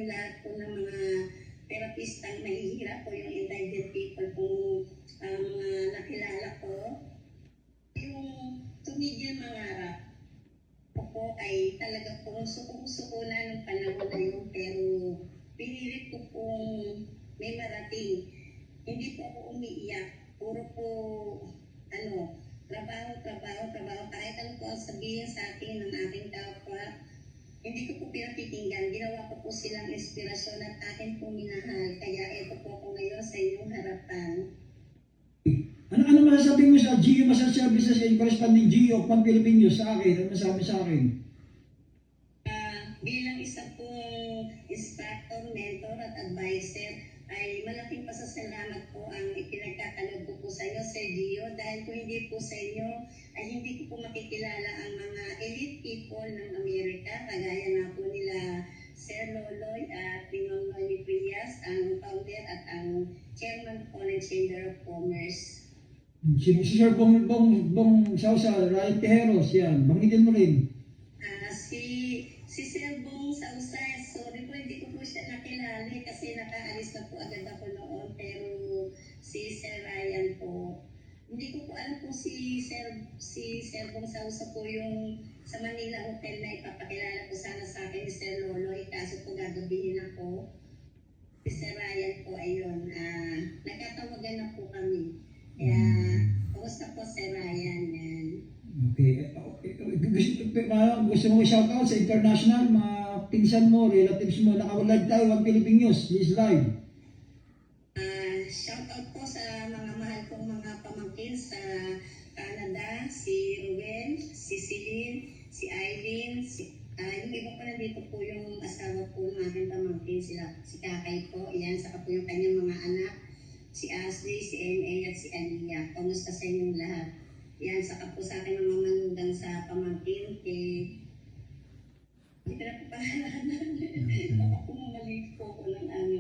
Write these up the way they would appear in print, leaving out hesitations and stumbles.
lahat po ng mga terapistang mahihirap po, yung indigent people po, mga nakilala ko. Yung tumigil mangarap po ay talaga pong suko na ng panahon na yun, pero pinilit ko pong may marating. Hindi po ako umiiyak, puro po trabaho. Kahit ano po ang sabihin sa akin ng aking kapwa, hindi ko po pinakikinggan. Ginawa ko po silang inspirasyon at akin po minahal. Kaya ito po ako ngayon sa inyong harapan. Ano masasabi mo sa GU Massage Services and corresponding GU of Pan Pilipinos sa akin? Ano masasabi sa akin? Bilang isa pong instructor, mentor at advisor, ay malaking pasasalamat po ang ipinagkakaloob ko po sa inyo, Sir Gio, dahil kung hindi po sa inyo, ay hindi ko po makikilala ang mga elite people ng Amerika, kagaya na po nila Sir Loloy at Pinoy Noy Prias, ang founder at ang chairman po ng Chamber of Commerce. Si Sir Bong Sausa, Ryan Tejeros, yan. Banggitin mo rin. Si Sir Bong Sausa, sorry po, hindi ko po siya nakilala kasi nakaalis na po agad ako noon. Pero si Sir Ryan po, hindi ko po alam kung si Sir Bong Sausa po yung sa Manila Hotel na ipapakilala ko sana sa akin ni Sir Loloy, kaso po gagabihin ako. Si Sir Ryan po, ayun, nagkatawagan na po kami. Kaya, kumusta po Sir Ryan? Yan. Okay. Gusto mo i-shoutout sa international, mga pinsan mo, relatives mo, naka-live tayo, One Philippine News, this live. Shoutout po sa mga mahal kong mga pamangkin sa Canada, si Ruel, si Celine, si Eileen, yung iba pa nandito po yung asawa po ng aking pamangkin, si Kakay po, yan, saka po yung kanyang mga anak, si Ashley, si N.A. at si Aliyah. Kamusta sa inyong lahat? Yan, saka po sa akin mga manugang sa pamangkin, hindi ko na po pahalanan. Baka po mamalik po ko ng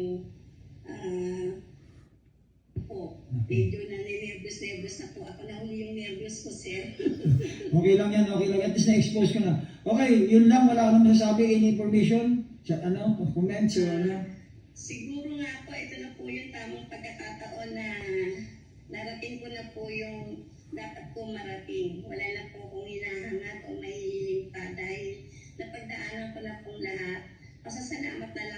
medyo na nervous na po ako. Nahuli yung nervous ko, sir. Okay lang yan. At least na-expose ko na. Okay, yun lang. Wala akong masasabi. Any information? Comments o Siguro nga po, ito na po yung tamang pagkakataon na narating ko na po yung dapat ko marating. Wala na po akong hinahangat o mahihiling pa dahil napagdaanan ko na pong lahat. Pasasalamat na lang